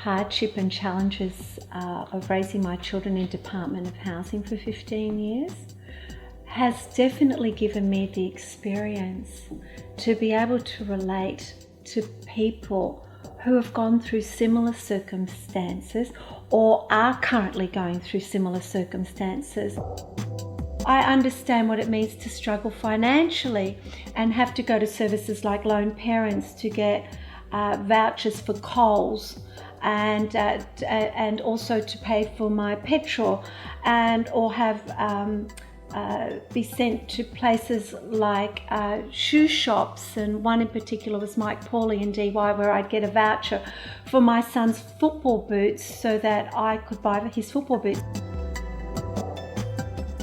hardship and challenges of raising my children in Department of Housing for 15 years has definitely given me the experience to be able to relate to people who have gone through similar circumstances or are currently going through similar circumstances. I understand what it means to struggle financially and have to go to services like Lone Parents to get vouchers for Coles and also to pay for my petrol or have be sent to places like shoe shops, and one in particular was Mike Pauly in DY, where I'd get a voucher for my son's football boots so that I could buy his football boots.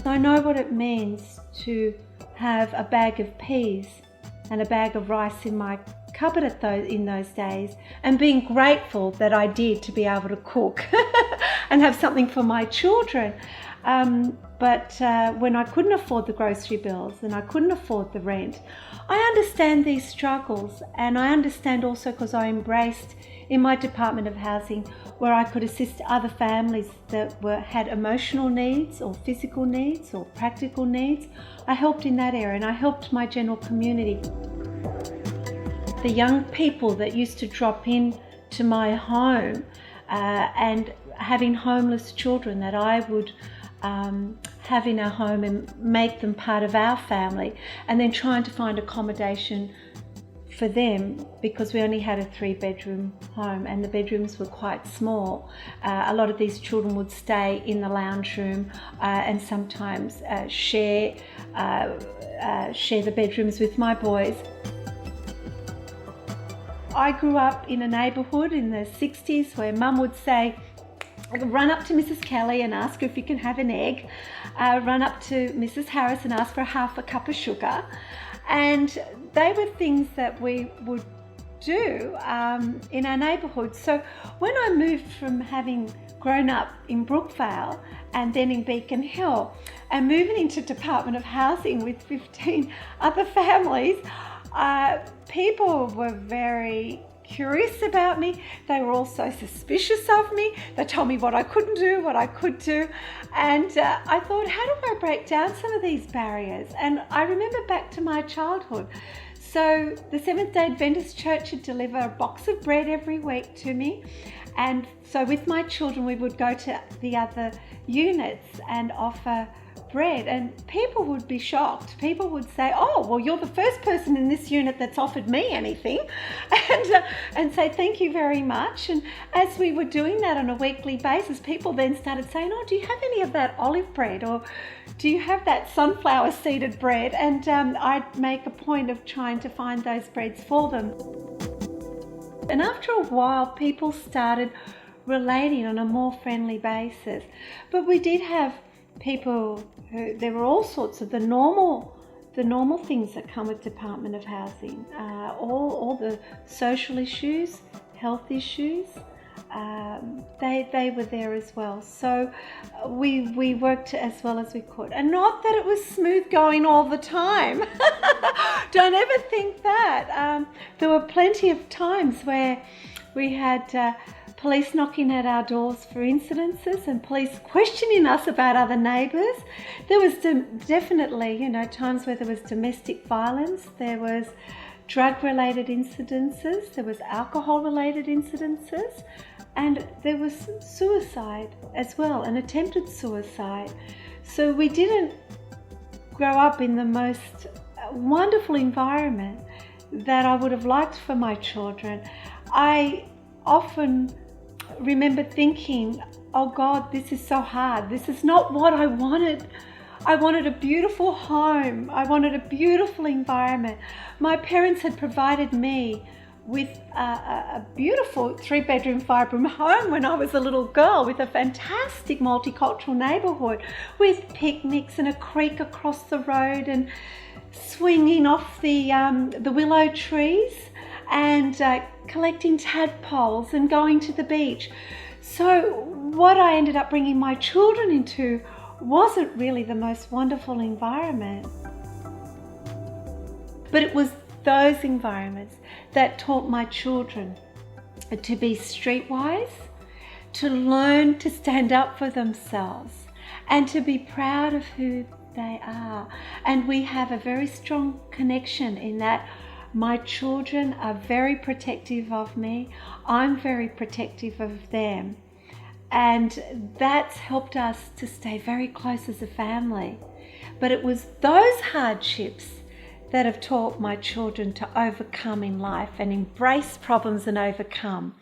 I know what it means to have a bag of peas and a bag of rice in my cupboard in those days, and being grateful that I did to be able to cook and have something for my children. But when I couldn't afford the grocery bills and I couldn't afford the rent, I understand these struggles, and I understand also because I embraced in my Department of Housing where I could assist other families that had emotional needs or physical needs or practical needs. I helped in that area, and I helped my general community. The young people that used to drop in to my home and having homeless children that I would have in our home and make them part of our family, and then trying to find accommodation for them because we only had a 3-bedroom home and the bedrooms were quite small. A lot of these children would stay in the lounge room and sometimes share the bedrooms with my boys. I grew up in a neighbourhood in the 60s where Mum would say, run up to Mrs. Kelly and ask her if you can have an egg, run up to Mrs. Harris and ask for half a cup of sugar. And they were things that we would do in our neighbourhood. So when I moved from having grown up in Brookvale and then in Beacon Hill and moving into Department of Housing with 15 other families, people were very curious about me. They were also suspicious of me. They told me what I couldn't do, what I could do. And I thought, how do I break down some of these barriers? And I remember back to my childhood. So the Seventh-day Adventist Church would deliver a box of bread every week to me. And so with my children, we would go to the other units and offer bread, and people would be shocked. People would say, oh, well, you're the first person in this unit that's offered me anything, and say thank you very much. And as we were doing that on a weekly basis, people then started saying, oh, do you have any of that olive bread, or do you have that sunflower seeded bread? And I'd make a point of trying to find those breads for them. And after a while, people started relating on a more friendly basis. But we did have people who, there were all sorts of the normal things that come with Department of Housing, all the social issues, health issues, they were there as well. So we worked as well as we could, and not that it was smooth going all the time. Don't ever think that. There were plenty of times where we had police knocking at our doors for incidences and police questioning us about other neighbours. There was definitely, times where there was domestic violence, there was drug-related incidences, there was alcohol-related incidences, and there was suicide as well, an attempted suicide. So we didn't grow up in the most wonderful environment that I would have liked for my children. I often remember thinking, oh God, this is so hard. This is not what I wanted. I wanted a beautiful home. I wanted a beautiful environment. My parents had provided me with a beautiful 3-bedroom, 5-room home when I was a little girl, with a fantastic multicultural neighbourhood, with picnics and a creek across the road and swinging off the willow trees and collecting tadpoles and going to the beach. So what I ended up bringing my children into wasn't really the most wonderful environment. But it was those environments that taught my children to be streetwise, to learn to stand up for themselves and to be proud of who they are. And we have a very strong connection in that my children are very protective of me. I'm very protective of them. And that's helped us to stay very close as a family. But it was those hardships that have taught my children to overcome in life and embrace problems and overcome.